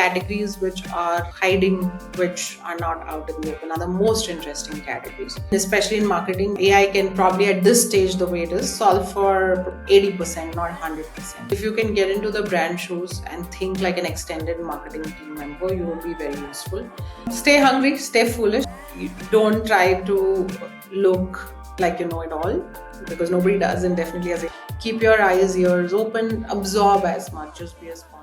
categories which are hiding, which are not out in the open, are the most interesting categories. Especially in marketing, AI can probably at this stage, the way it is, solve for 80%, not 100%. If you can get into the brand shoes and think like an extended marketing team member, you will be very useful. Stay hungry, stay foolish. Don't try to look like you know it all, because nobody does, and definitely as a keep your eyes, ears open, absorb as much, just be a sponge.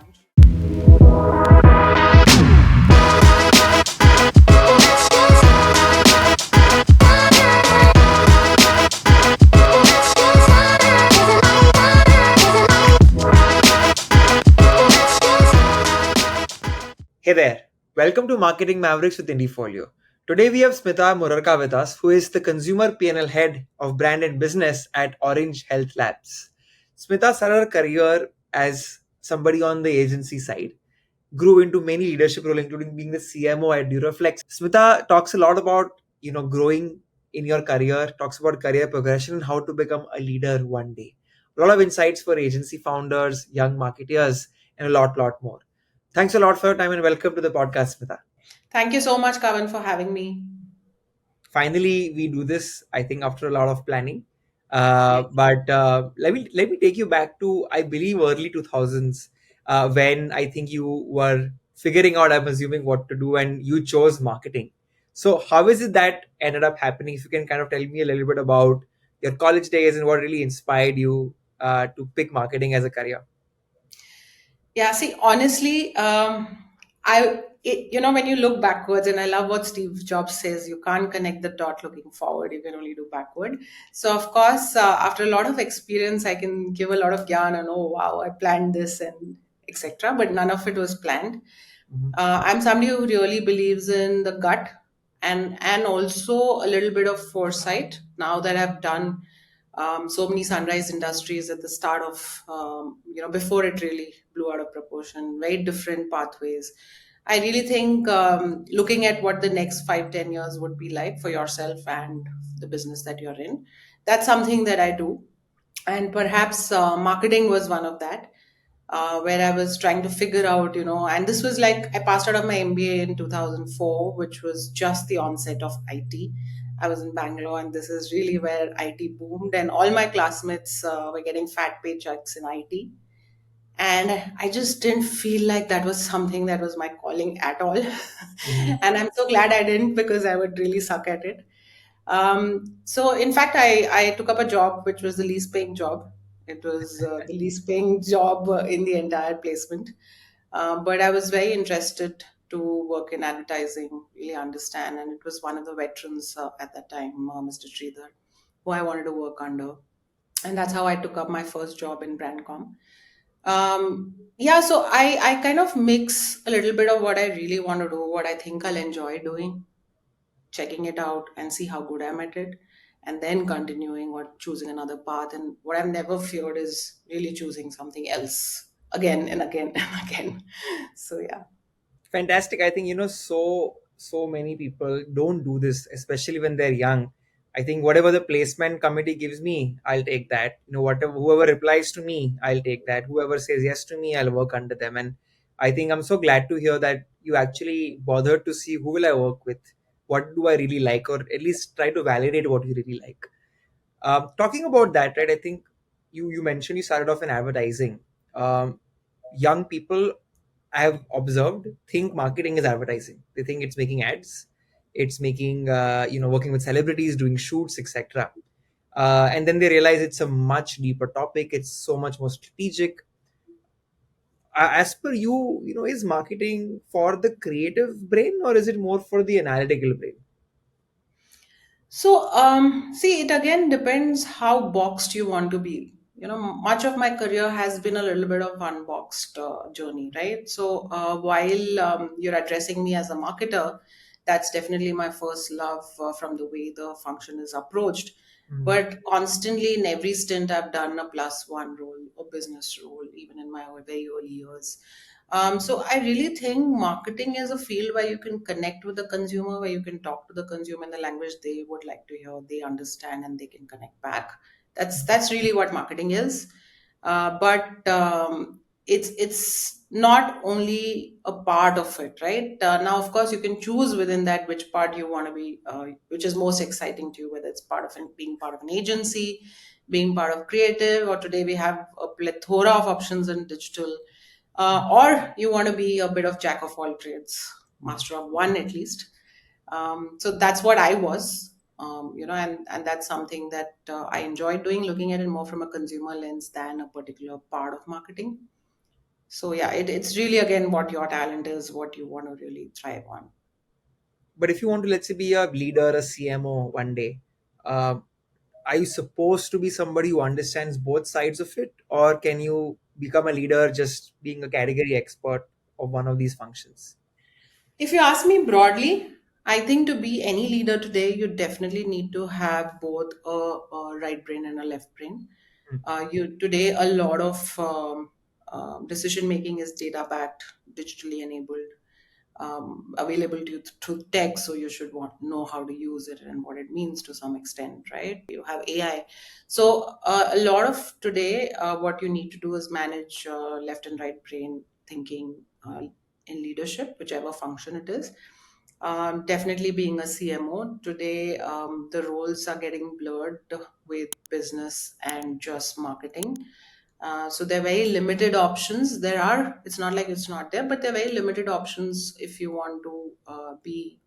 Hey there, welcome to Marketing Mavericks with Indiefolio. Today we have Smita Murarka with us, who is the Consumer P&L Head of Brand and Business at Orange Health Labs. Smita started her career as somebody on the agency side, grew into many leadership roles, including being the CMO at Duroflex. Smita talks a lot about growing in your career, talks about career progression and how to become a leader one day. A lot of insights for agency founders, young marketeers, and a lot more. Thanks a lot for your time and welcome to the podcast, Smita. Thank you so much, Kavan, for having me. Finally, we do this, I think, after a lot of planning. But let me take you back to, I believe, early 2000s, when I think you were figuring out, I'm assuming, what to do, and you chose marketing. So how is it that ended up happening? If you can kind of tell me a little bit about your college days and what really inspired you to pick marketing as a career. Yeah, see, honestly, when you look backwards, and I love what Steve Jobs says, you can't connect the dot looking forward, you can only do backward. So, of course, after a lot of experience, I can give a lot of gyan and, oh, wow, I planned this and etc. But none of it was planned. I'm somebody who really believes in the gut and also a little bit of foresight. Now that I've done so many sunrise industries at the start of before it really blew out of proportion, very different pathways. I really think looking at what the next 5-10 years would be like for yourself and the business that you're in, that's something that I do. And perhaps marketing was one of that, where I was trying to figure out, and this was like I passed out of my MBA in 2004, which was just the onset of IT. I was in Bangalore, and this is really where IT boomed, and all my classmates were getting fat paychecks in IT. And I just didn't feel like that was something that was my calling at all. And I'm so glad I didn't, because I would really suck at it. So, in fact, I took up a job which was the least paying job. It was the least paying job in the entire placement. But I was very interested to work in advertising, really understand. And it was one of the veterans at that time, Mr. Sridhar, who I wanted to work under. And that's how I took up my first job in Brandcom. Yeah, so I kind of mix a little bit of what I really want to do, what I think I'll enjoy doing, checking it out and see how good I'm at it, and then continuing or choosing another path. And what I've never feared is really choosing something else again and again and again. So yeah. Fantastic. I think so many people don't do this, especially when they're young. I think whatever the placement committee gives me, I'll take that. Whatever whoever replies to me, I'll take that. Whoever says yes to me, I'll work under them. And I think I'm so glad to hear that you actually bothered to see who will I work with, what do I really like, or at least try to validate what you really like. Talking about that, right? I think you mentioned you started off in advertising. Young people, I have observed, think marketing is advertising. They think it's making ads, it's making working with celebrities, doing shoots, etc. And then they realize it's a much deeper topic. It's so much more strategic. As per you, is marketing for the creative brain or is it more for the analytical brain? So, see, it again depends how boxed you want to be. Much of my career has been a little bit of unboxed journey, right? So, while you're addressing me as a marketer, that's definitely my first love from the way the function is approached. But constantly in every stint, I've done a plus one role, a business role, even in my very early years. So I really think marketing is a field where you can connect with the consumer, where you can talk to the consumer in the language they would like to hear, they understand, and they can connect back. That's really what marketing is. But it's not only a part of it, right? Now, of course, you can choose within that which part you want to be, which is most exciting to you, whether it's part of being part of an agency, being part of creative, or today we have a plethora of options in digital, or you want to be a bit of jack of all trades, master of one at least. So that's what I was. And that's something that I enjoyed doing, looking at it more from a consumer lens than a particular part of marketing. So yeah, it's really again what your talent is, what you want to really thrive on. But if you want to, let's say, be a leader, a CMO one day, uh, are you supposed to be somebody who understands both sides of it, or can you become a leader just being a category expert of one of these functions? If you ask me broadly, I think to be any leader today, you definitely need to have both a right brain and a left brain. Hmm. You today a lot of decision making is data backed, digitally enabled, available to you through tech, so you should know how to use it and what it means to some extent, right? You have AI. So a lot of today, what you need to do is manage left and right brain thinking in leadership, whichever function it is. Definitely being a CMO today, the roles are getting blurred with business and just marketing. So there are very limited options. There are, it's not like it's not there, but there are very limited options if you want to be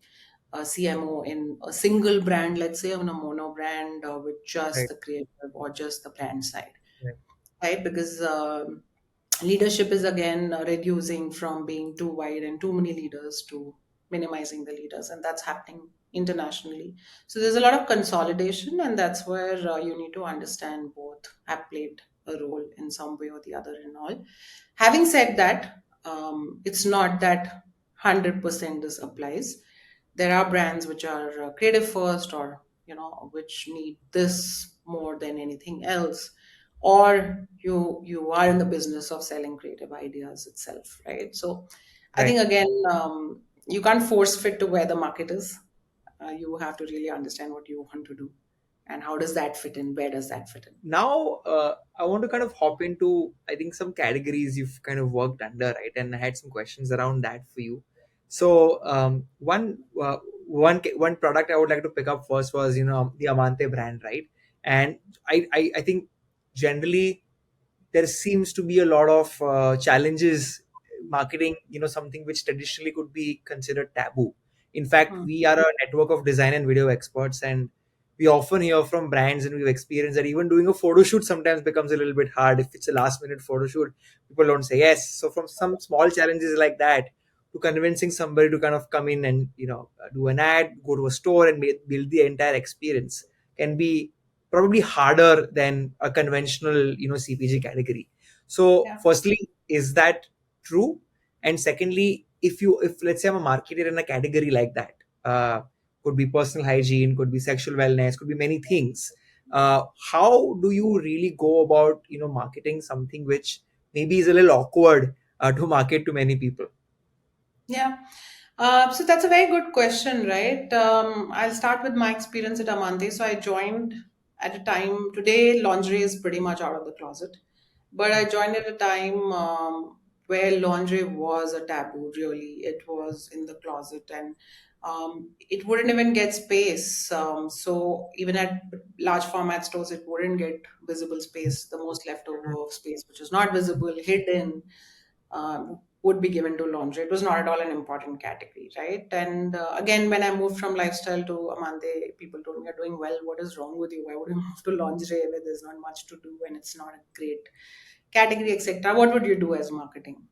a CMO in a single brand, let's say on a mono brand with just Right, the creative or just the brand side, right, right? Because leadership is again reducing from being too wide and too many leaders to minimizing the leaders, and that's happening internationally. So there's a lot of consolidation, and that's where you need to understand both have played a role in some way or the other and all. Having said that, it's not that 100% this applies. There are brands which are creative first, or which need this more than anything else, or you are in the business of selling creative ideas itself, right? So I right. think again, you can't force fit to where the market is. You have to really understand what you want to do and how does that fit in, where does that fit in. Now, I want to kind of hop into, I think, some categories you've kind of worked under, right? And I had some questions around that for you. So, one product I would like to pick up first was, the Amante brand, right? And I think generally there seems to be a lot of challenges marketing, something which traditionally could be considered taboo. In fact, Hmm. we are a network of design and video experts, and we often hear from brands, and we've experienced that even doing a photo shoot sometimes becomes a little bit hard. If it's a last minute photo shoot, people don't say yes. So from some small challenges like that to convincing somebody to kind of come in and do an ad, go to a store and build the entire experience can be probably harder than a conventional CPG category. So Yeah. firstly, is that true? And secondly, if let's say I'm a marketer in a category like that, could be personal hygiene, could be sexual wellness, could be many things. How do you really go about marketing something which maybe is a little awkward to market to many people? Yeah. So that's a very good question, right? I'll start with my experience at Amante. So I joined at a time, today lingerie is pretty much out of the closet, but I joined at a time where lingerie was a taboo, really. It was in the closet, and it wouldn't even get space. So even at large format stores, it wouldn't get visible space. The most leftover space, which is not visible, hidden, would be given to lingerie. It was not at all an important category, right? And again, when I moved from lifestyle to Amante, people told me, "You're doing well. What is wrong with you? Why would you move to lingerie where there's not much to do and it's not a great category, etc.? What would you do as marketing?"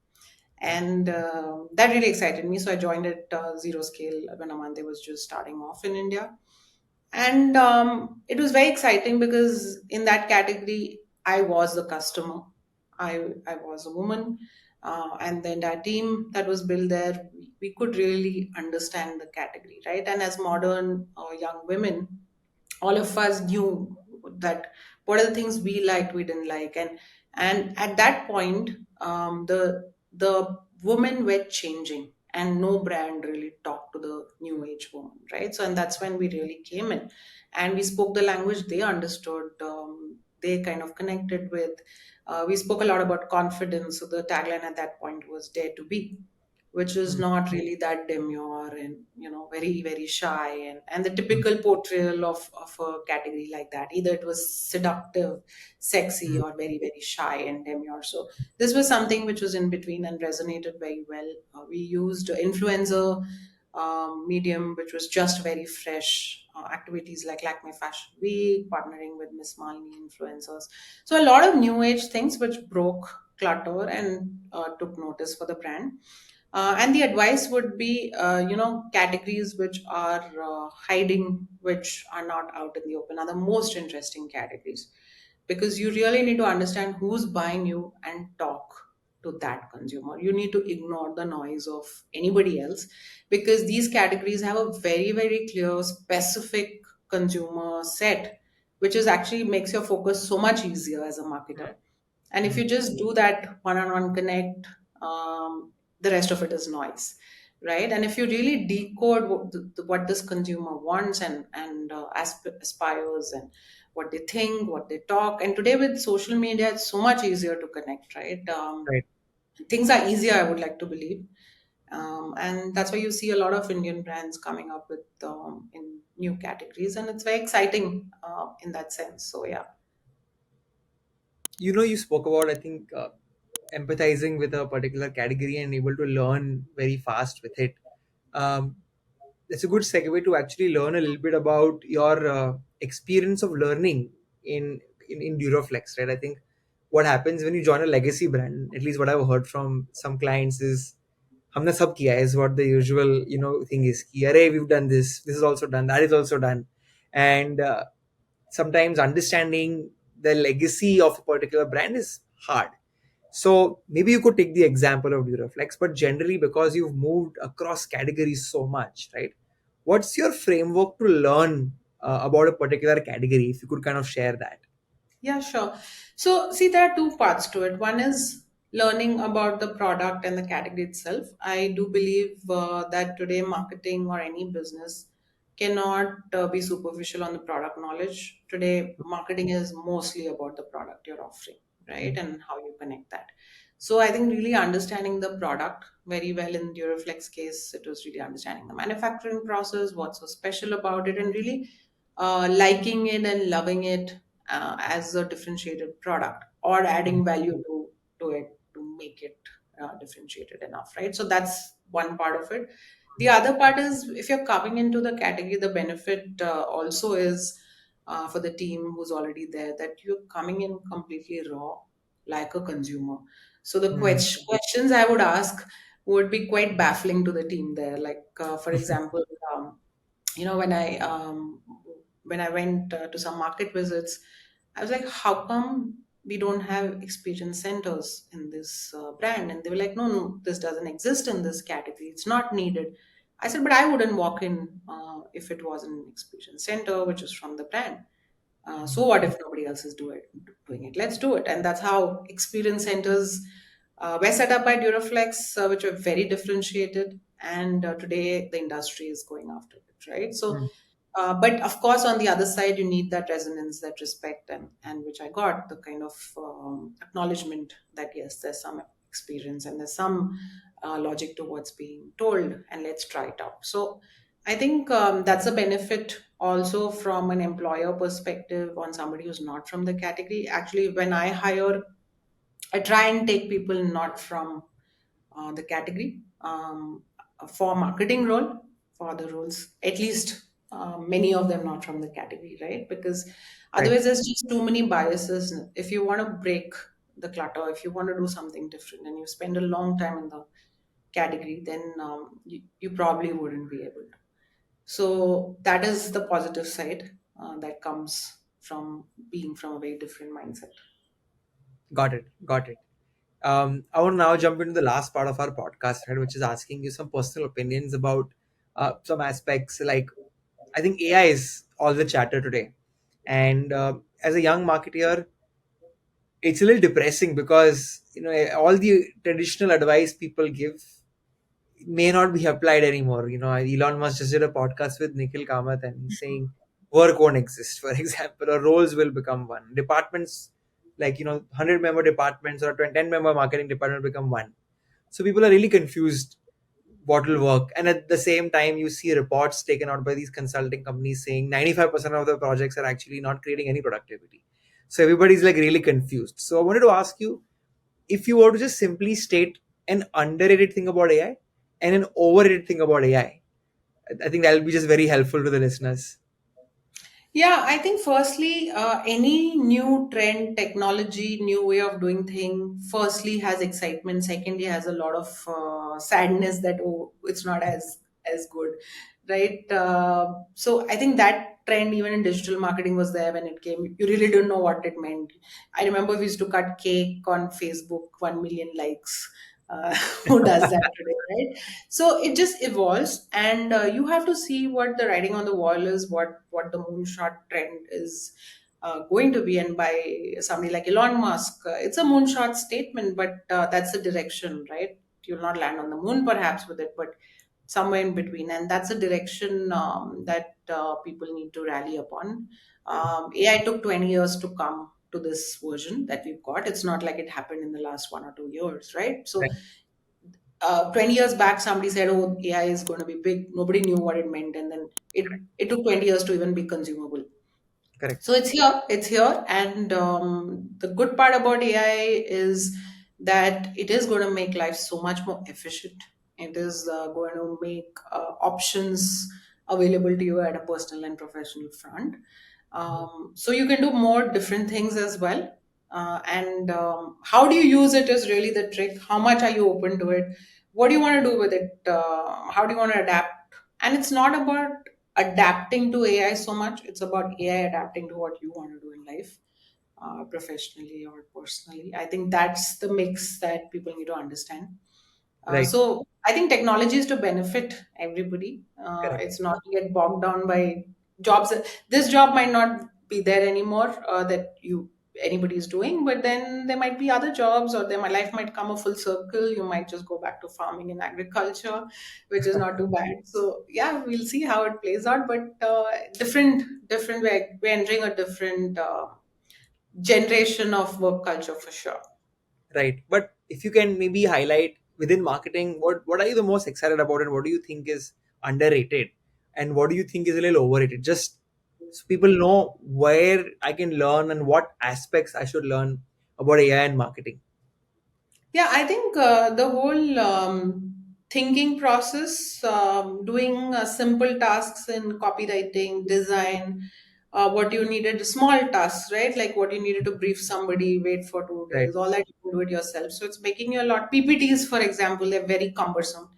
And that really excited me. So I joined at zero scale when Amante was just starting off in India. And it was very exciting because in that category, I was the customer. I was a woman, and the entire team that was built there, we could really understand the category, right? And as modern young women, all of us knew that what are the things we liked, we didn't like, and at that point, the women were changing, and no brand really talked to the new age woman, right? So, and that's when we really came in, and we spoke the language they understood. They kind of connected with. We spoke a lot about confidence. So the tagline at that point was "Dare to Be," which is Mm, not really that demure and very very shy, and the typical portrayal of a category like that. Either it was seductive, sexy, mm, or very very shy and demure. So this was something which was in between and resonated very well. We used influencer medium, which was just very fresh. Activities like Lakme Fashion Week, partnering with Miss Malini influencers. So a lot of new age things which broke clutter and took notice for the brand. And the advice would be, categories which are hiding, which are not out in the open, are the most interesting categories, because you really need to understand who's buying you and talk to that consumer. You need to ignore the noise of anybody else, because these categories have a very, very clear, specific consumer set, which is actually makes your focus so much easier as a marketer. And if mm. you just do that one-on-one connect, the rest of it is noise, right? And if you really decode what this consumer wants and aspires, and what they think, what they talk, and today with social media, it's so much easier to connect, right? Right. Things are easier, I would like to believe, and that's why you see a lot of Indian brands coming up with in new categories, and it's very exciting in that sense. So yeah. You spoke about, I think, empathizing with a particular category and able to learn very fast with it. Um, that's a good segue to actually learn a little bit about your experience of learning in Duroflex, right? I think what happens when you join a legacy brand, at least what I've heard from some clients, is हमने सब किया है, is what the usual thing is कि अरे we've done this is also done, that is also done. And sometimes understanding the legacy of a particular brand is hard. So maybe you could take the example of Duroflex, but generally because you've moved across categories so much, right? What's your framework to learn about a particular category? If you could kind of share that. Yeah, sure. So, see, there are two parts to it. One is learning about the product and the category itself. I do believe that today marketing or any business cannot be superficial on the product knowledge. Today, marketing is mostly about the product you're offering, right? Mm, And how you connect that. So, I think really understanding the product very well. In Duroflex case, it was really understanding the manufacturing process, what's so special about it, and really liking it and loving it as a differentiated product, or mm, adding value to it to make it differentiated enough, right? So that's one part of it. The other part is, if you're coming into the category, the benefit also is for the team who's already there, that you're coming in completely raw, like a consumer. So the mm, questions I would ask would be quite baffling to the team there. Like, for example, you know when i um, when I went to some market visits, I was like, how come we don't have experience centers in this brand? And they were like, no, no, this doesn't exist in this category, it's not needed. I said, but I wouldn't walk in if it was an experience center which is from the brand. So what if nobody else is doing it? Let's do it. And that's how experience centers were set up by Duroflex, which are very differentiated. And today the industry is going after it, right? So, mm. but of course, on the other side, you need that resonance, that respect, and which I got, the kind of acknowledgement that yes, there's some experience and there's some logic to what's being told, and let's try it out. So I think that's a benefit also from an employer perspective on somebody who's not from the category. Actually, when I hire, I try and take people not from the category for marketing role, for other roles, at least many of them not from the category, right? Because Right. otherwise there's just too many biases. If you want to break the clutter, if you want to do something different and you spend a long time in the category, then you probably wouldn't be able to. So that is the positive side that comes from being from a very different mindset. Got it. Got it. I want to now jump into the last part of our podcast, right, which is asking you some personal opinions about some aspects. Like, I think AI is all the chatter today, and as a young marketer, it's a little depressing because all the traditional advice people give may not be applied anymore. Elon Musk just did a podcast with Nikhil Kamath, and he's saying work won't exist, for example, or roles will become one. Departments like 100-member departments or a 10-member marketing department become one. So people are really confused what will work. And at the same time, you see reports taken out by these consulting companies saying 95% of the projects are actually not creating any productivity. So everybody's like really confused. So I wanted to ask you, if you were to just simply state an underrated thing about AI and an overrated thing about AI, I think that'll be just very helpful to the listeners. Yeah, I think firstly, any new trend, technology, new way of doing thing, firstly has excitement. Secondly, has a lot of sadness that oh, it's not as good, right? So I think that trend, even in digital marketing, was there when it came. You really don't know what it meant. I remember we used to cut cake on Facebook, 1 million likes. Who does that today, right? So it just evolves, and you have to see what the writing on the wall is, what the moonshot trend is going to be. And by somebody like Elon Musk, it's a moonshot statement, but that's the direction, right? You'll not land on the moon perhaps with it, but somewhere in between, and that's a direction that people need to rally upon. AI took 20 years to come to this version that we've got. It's not like it happened in the last 1 or 2 years, right? So Right. 20 years back, somebody said, "Oh, AI is going to be big." Nobody knew what it meant, and then it took 20 years to even be consumable. Correct. So it's here, and the good part about AI is that it is going to make life so much more efficient. It is going to make options available to you at a personal and professional front. So you can do more different things as well. And how do you use it is really the trick. How much are you open to it? What do you want to do with it? How do you want to adapt? And it's not about adapting to AI so much. It's about AI adapting to what you want to do in life, professionally or personally. I think that's the mix that people need to understand. Right. So I think technology is to benefit everybody. Correct. It's not to get bogged down by jobs. This job might not be there anymore that you anybody is doing, but then there might be other jobs, or then my life might come a full circle. You might just go back to farming and agriculture, which is not too bad. So yeah, we'll see how it plays out. But different way. We're entering a different generation of work culture for sure. Right. But if you can maybe highlight within marketing, what are you the most excited about, and what do you think is underrated, and what do you think is a little overrated? Just so people know where I can learn and what aspects I should learn about AI and marketing. Yeah, I think the whole thinking process, doing simple tasks in copywriting, design, what you needed, small tasks, right? Like what you needed to brief somebody, wait for two Right. days, all that you can do it yourself. So it's making you a lot. PPTs, for example, they're very cumbersome.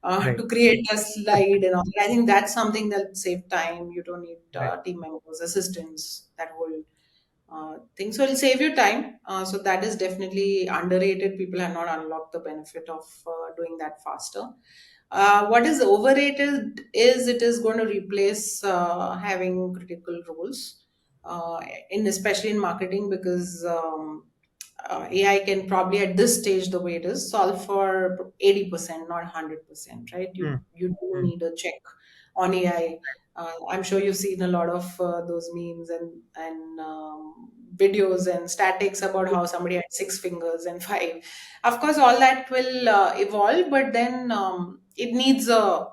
Right. To create a slide and all. I think that's something that save time. You don't need Right. team members, assistants, that whole thing. So it'll save you time. So that is definitely underrated. People have not unlocked the benefit of doing that faster. What is overrated is it is going to replace having critical roles, in especially in marketing, because AI can probably at this stage, the way it is, solve for 80%, not 100%, right? You Mm. you do Mm. need a check on AI. I'm sure you've seen a lot of those memes and videos and statics about how somebody had 6 fingers and five. Of course, all that will evolve, but then it needs a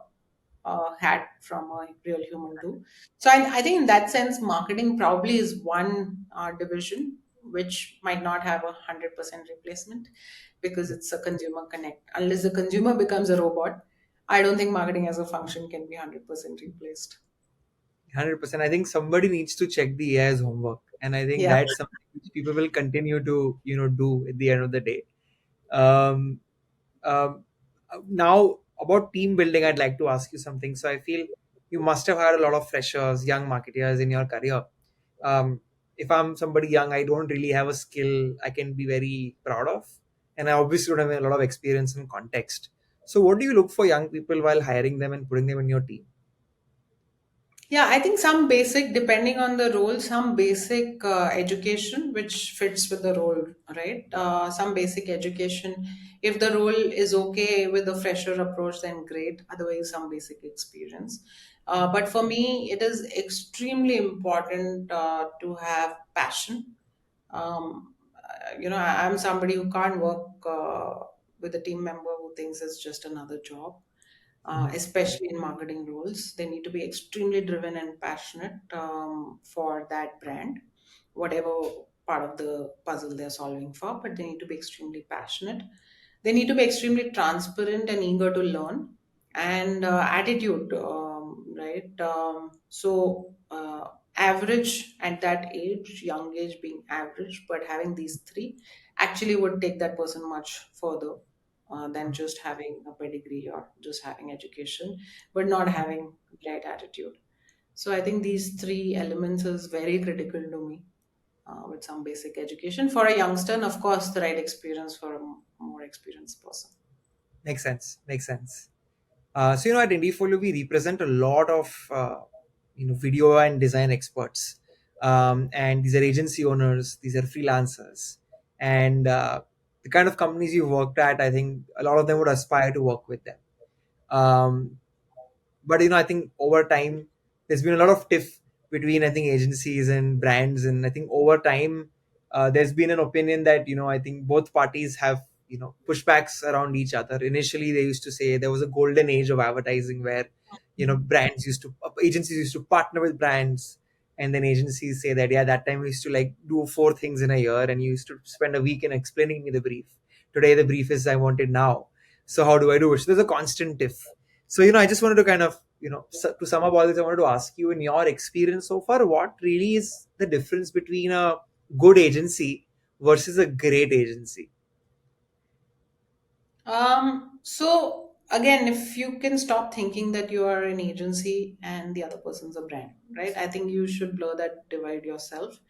hat from a real human too. So I think in that sense, marketing probably is one division which might not have 100% replacement, because it's a consumer connect. Unless the consumer becomes a robot, I don't think marketing as a function can be 100% replaced. 100%. I think somebody needs to check the AI's homework, and I think Yeah. that's something which people will continue to do at the end of the day. Um, um, Now about team building, I'd like to ask you something. So I feel you must have had a lot of freshers, young marketers in your career. If I'm somebody young, I don't really have a skill I can be very proud of, and I obviously don't have a lot of experience and context. So what do you look for young people while hiring them and putting them in your team? Yeah, I think some basic, depending on the role, some basic education which fits with the role, right? Some basic education. If the role is okay with the fresher approach, then great. Otherwise, some basic experience. But for me, it is extremely important to have passion. Um, I'm somebody who can't work with a team member who thinks it's just another job, Mhm. especially in marketing roles. They need to be extremely driven and passionate for that brand, whatever part of the puzzle they're solving for, but they need to be extremely passionate. They need to be extremely transparent and eager to learn, and attitude, right? Average at that age, young age being average, but having these three actually would take that person much further than just having a pedigree or just having education, but not having right attitude. So I think these three elements is very critical to me, with some basic education for a youngster, and of course, the right experience for a more experienced person. Makes sense. Makes sense. So at Indiefolio we represent a lot of video and design experts, and these are agency owners, these are freelancers, and the kind of companies you worked at. I think a lot of them would aspire to work with them. Um, but I think over time there's been a lot of tiff between I think agencies and brands, and I think over time there's been an opinion that I think both parties have pushbacks around each other. Initially they used to say there was a golden age of advertising where brands used to agencies used to partner with brands, and then agencies say that, yeah, that time we used to like do four things in a year and you used to spend a week in explaining me the brief. Today the brief is I want it now, so how do I do it? So there's a constant tiff. So, I just wanted to kind of, to sum up all this, I wanted to ask you, in your experience so far, what really is the difference between a good agency versus a great agency? So again, if you can stop thinking that you are an agency and the other person's a brand, right? I think you should blur that divide yourself.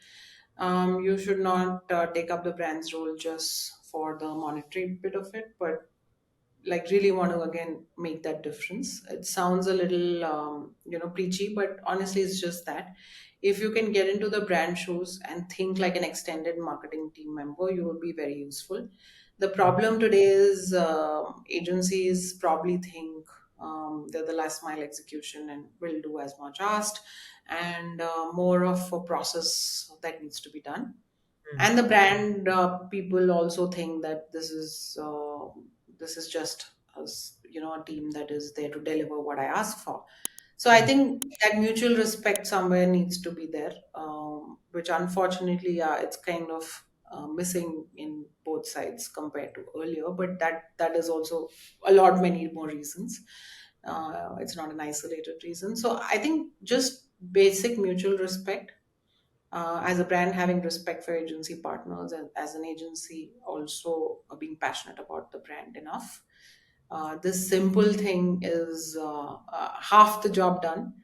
You should not take up the brand's role just for the monetary bit of it, but like really want to again make that difference. It sounds a little preachy, but honestly it's just that if you can get into the brand shoes and think like an extended marketing team member, you will be very useful. The problem today is agencies probably think they're the last mile execution and will do as much asked, and more of a process that needs to be done. Mm, And the brand people also think that this is just a team that is there to deliver what I ask for. So I mm, think that mutual respect somewhere needs to be there, which unfortunately, it's kind of missing in both sides compared to earlier. But that is also a lot many more reasons. It's not an isolated reason. So I think just basic mutual respect, as a brand having respect for agency partners, and as an agency also being passionate about the brand enough. This simple thing is half the job done,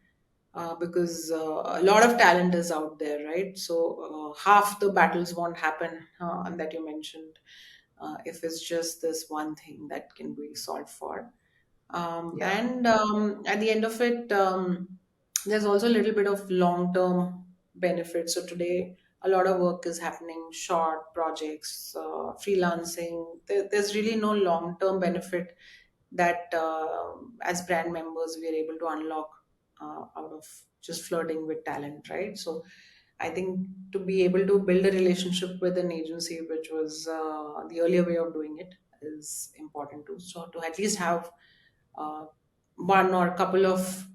because a lot of talent is out there, right? So half the battles won't happen, and that you mentioned, if it's just this one thing that can be solved for. yeah, And At the end of it, there's also a little bit of long term benefit. So today, a lot of work is happening, short projects, freelancing. There's really no long term benefit that, as brand members, we are able to unlock out of just flirting with talent, right? So I think to be able to build a relationship with an agency, which was the earlier way of doing it, is important too. So to at least have uh, one or a couple of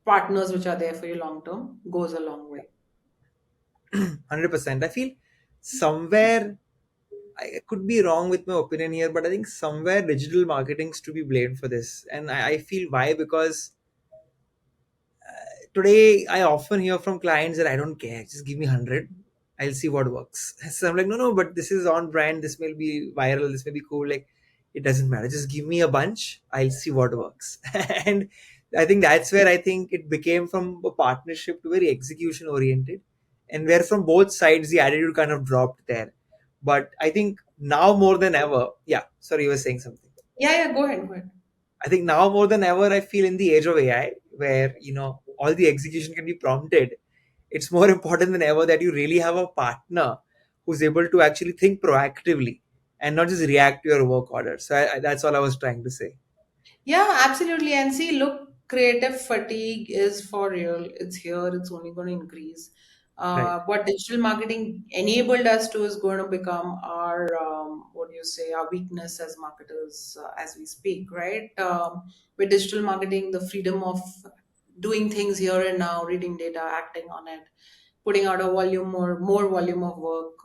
partners which are there for you long term goes a long way. 100%. I feel somewhere, I could be wrong with my opinion here, but I think somewhere digital marketing is to be blamed for this. And I feel why, because today I often hear from clients that I don't care, just give me 100, I'll see what works. So I'm like, no, no, but this is on brand, this may be viral, this may be cool. Like, it doesn't matter, just give me a bunch, I'll see what works. And I think that's where I think it became from a partnership to very execution oriented, and where from both sides the attitude kind of dropped there. But I think now more than ever, yeah, sorry, you were saying something. Yeah, yeah, go ahead, go ahead. I think now more than ever, I feel in the age of AI, where all the execution can be prompted, it's more important than ever that you really have a partner who's able to actually think proactively and not just react to your work order. So that's all I was trying to say. Yeah, absolutely. And see, look, creative fatigue is for real. It's here, it's only going to increase. Right. What digital marketing enabled us to is going to become our what do you say, our weakness as marketers, as we speak, right? With digital marketing, the freedom of doing things here and now, reading data, acting on it, putting out a volume or more volume of work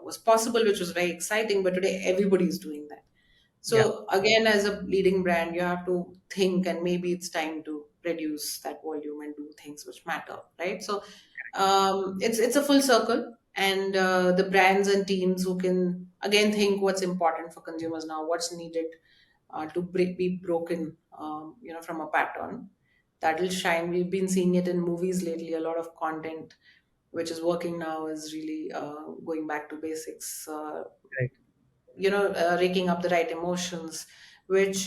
was possible, which was very exciting. But today, everybody is doing that. Yeah. So again, as a leading brand, you have to think, and maybe it's time to reduce that volume and do things which matter, right? So it's a full circle, and the brands and teams who can again think what's important for consumers now, what's needed to be broken, from a pattern that will shine. We've been seeing it in movies lately. A lot of content which is working now is really going back to basics. Right. Raking up the right emotions, which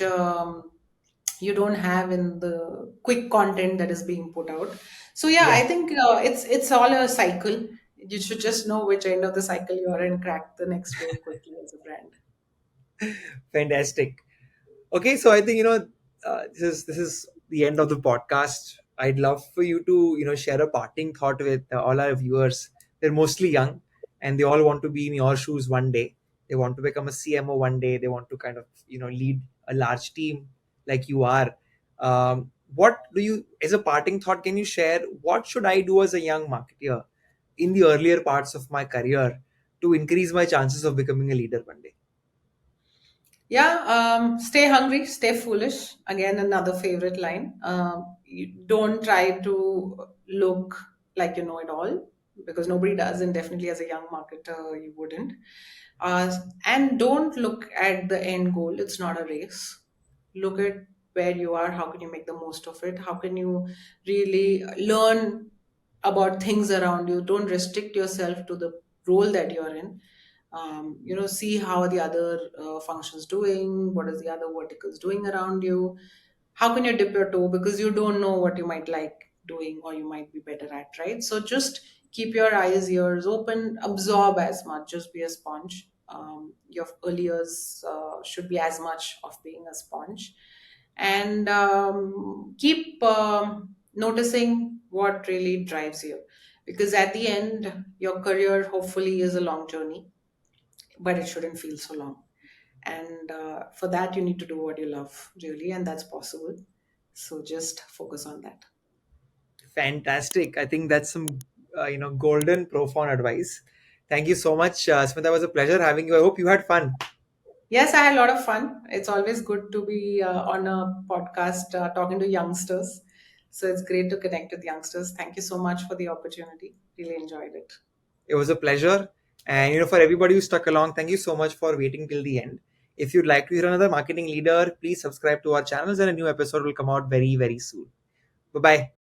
you don't have in the quick content that is being put out. So yeah, Yeah. I think it's all a cycle. You should just know which end of the cycle you are in, crack the next wave quickly as a brand. Fantastic. Okay, so I think this is the end of the podcast. I'd love for you to share a parting thought with all our viewers. They're mostly young, and they all want to be in your shoes one day. They want to become a CMO one day. They want to kind of lead a large team like you are. What do you, as a parting thought, can you share? What should I do as a young marketer in the earlier parts of my career to increase my chances of becoming a leader one day? Yeah, stay hungry, stay foolish. Again, another favorite line. You don't try to look like you know it all, because nobody does, and definitely as a young marketer, you wouldn't. And don't look at the end goal. It's not a race. Look at where you are. How can you make the most of it? How can you really learn about things around you? Don't restrict yourself to the role that you're in. See how the other functions doing, what is the other verticals doing around you. How can you dip your toe, because you don't know what you might like doing or you might be better at, right? So just keep your eyes, ears open, absorb as much, just be a sponge. Your early years should be as much of being a sponge, and keep noticing what really drives you, because at the end your career hopefully is a long journey, but it shouldn't feel so long. And for that, you need to do what you love, really, and that's possible. So just focus on that. Fantastic. I think that's some golden profound advice. Thank you so much, Smita. It was a pleasure having you. I hope you had fun. Yes, I had a lot of fun. It's always good to be on a podcast talking to youngsters. So it's great to connect with youngsters. Thank you so much for the opportunity. Really enjoyed it. It was a pleasure. And for everybody who stuck along, thank you so much for waiting till the end. If you'd like to hear another marketing leader, please subscribe to our channels and a new episode will come out very, very soon. Bye bye.